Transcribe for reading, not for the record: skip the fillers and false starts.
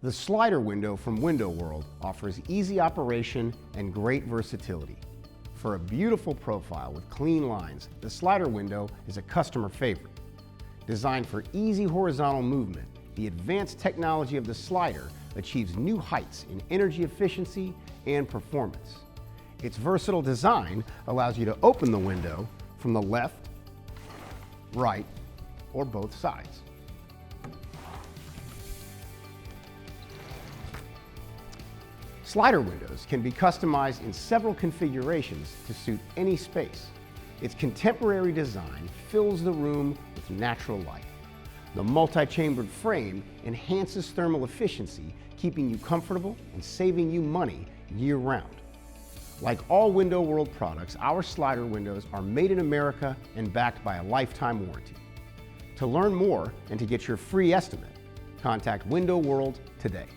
The slider window from Window World offers easy operation and great versatility. For a beautiful profile with clean lines, the slider window is a customer favorite. Designed for easy horizontal movement, the advanced technology of the slider achieves new heights in energy efficiency and performance. Its versatile design allows you to open the window from the left, right, or both sides. Slider windows can be customized in several configurations to suit any space. Its contemporary design fills the room with natural light. The multi-chambered frame enhances thermal efficiency, keeping you comfortable and saving you money year-round. Like all Window World products, our slider windows are made in America and backed by a lifetime warranty. To learn more and to get your free estimate, contact Window World today.